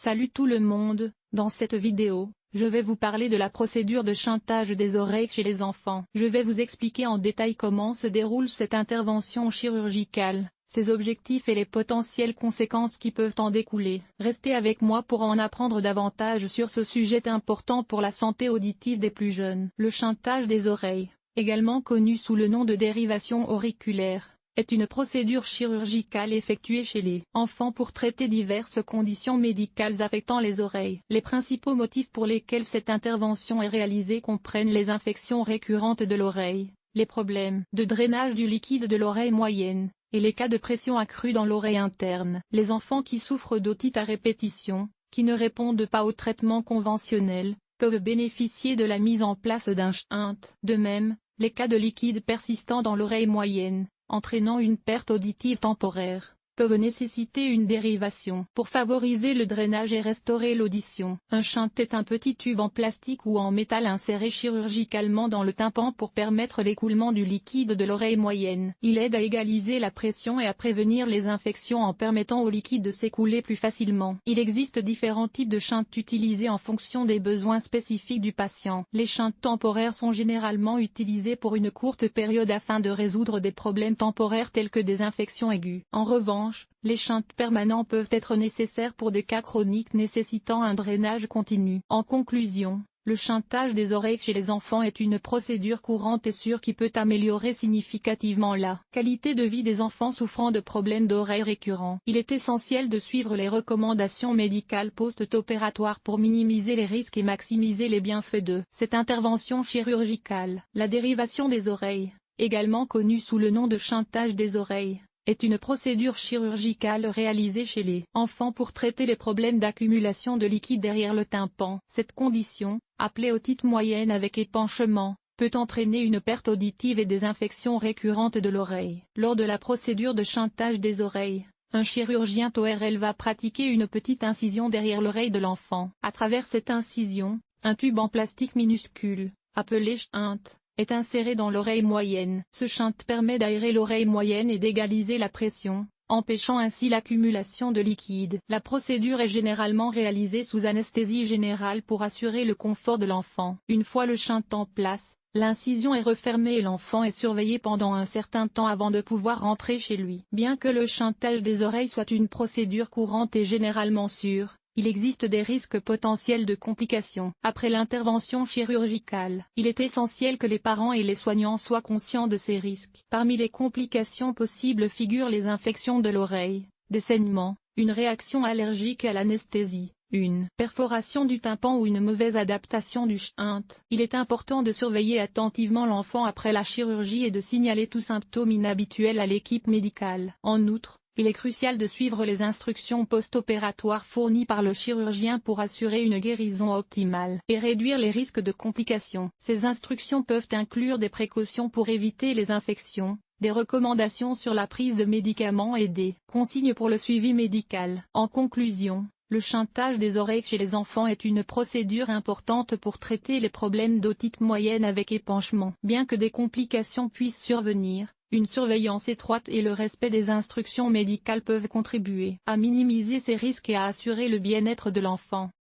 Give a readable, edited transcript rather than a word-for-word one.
Salut tout le monde, dans cette vidéo, je vais vous parler de la procédure de shuntage des oreilles chez les enfants. Je vais vous expliquer en détail comment se déroule cette intervention chirurgicale, ses objectifs et les potentielles conséquences qui peuvent en découler. Restez avec moi pour en apprendre davantage sur ce sujet important pour la santé auditive des plus jeunes. Le shuntage des oreilles, également connu sous le nom de dérivation auriculaire, est une procédure chirurgicale effectuée chez les enfants pour traiter diverses conditions médicales affectant les oreilles. Les principaux motifs pour lesquels cette intervention est réalisée comprennent les infections récurrentes de l'oreille, les problèmes de drainage du liquide de l'oreille moyenne, et les cas de pression accrue dans l'oreille interne. Les enfants qui souffrent d'otite à répétition, qui ne répondent pas au traitement conventionnel, peuvent bénéficier de la mise en place d'un shunt. De même, les cas de liquide persistant dans l'oreille moyenne, entraînant une perte auditive temporaire, peuvent nécessiter une dérivation. Pour favoriser le drainage et restaurer l'audition, un shunt est un petit tube en plastique ou en métal inséré chirurgicalement dans le tympan pour permettre l'écoulement du liquide de l'oreille moyenne. Il aide à égaliser la pression et à prévenir les infections en permettant au liquide de s'écouler plus facilement. Il existe différents types de shunts utilisés en fonction des besoins spécifiques du patient. Les shunts temporaires sont généralement utilisés pour une courte période afin de résoudre des problèmes temporaires tels que des infections aiguës. En revanche, les shunts permanents peuvent être nécessaires pour des cas chroniques nécessitant un drainage continu. En conclusion, le shuntage des oreilles chez les enfants est une procédure courante et sûre qui peut améliorer significativement la qualité de vie des enfants souffrant de problèmes d'oreilles récurrents. Il est essentiel de suivre les recommandations médicales post-opératoires pour minimiser les risques et maximiser les bienfaits de cette intervention chirurgicale. La dérivation des oreilles, également connue sous le nom de shuntage des oreilles, est une procédure chirurgicale réalisée chez les enfants pour traiter les problèmes d'accumulation de liquide derrière le tympan. Cette condition, appelée otite moyenne avec épanchement, peut entraîner une perte auditive et des infections récurrentes de l'oreille. Lors de la procédure de shuntage des oreilles, un chirurgien ORL va pratiquer une petite incision derrière l'oreille de l'enfant. À travers cette incision, un tube en plastique minuscule, appelé shunt, est inséré dans l'oreille moyenne. Ce shunt permet d'aérer l'oreille moyenne et d'égaliser la pression, empêchant ainsi l'accumulation de liquide. La procédure est généralement réalisée sous anesthésie générale pour assurer le confort de l'enfant. Une fois le shunt en place, l'incision est refermée et l'enfant est surveillé pendant un certain temps avant de pouvoir rentrer chez lui. Bien que le shuntage des oreilles soit une procédure courante et généralement sûre, il existe des risques potentiels de complications. Après l'intervention chirurgicale, il est essentiel que les parents et les soignants soient conscients de ces risques. Parmi les complications possibles figurent les infections de l'oreille, des saignements, une réaction allergique à l'anesthésie, une perforation du tympan ou une mauvaise adaptation du shunt. Il est important de surveiller attentivement l'enfant après la chirurgie et de signaler tout symptôme inhabituel à l'équipe médicale. En outre, il est crucial de suivre les instructions post-opératoires fournies par le chirurgien pour assurer une guérison optimale et réduire les risques de complications. Ces instructions peuvent inclure des précautions pour éviter les infections, des recommandations sur la prise de médicaments et des consignes pour le suivi médical. En conclusion, le shuntage des oreilles chez les enfants est une procédure importante pour traiter les problèmes d'otite moyenne avec épanchement. Bien que des complications puissent survenir, une surveillance étroite et le respect des instructions médicales peuvent contribuer à minimiser ces risques et à assurer le bien-être de l'enfant.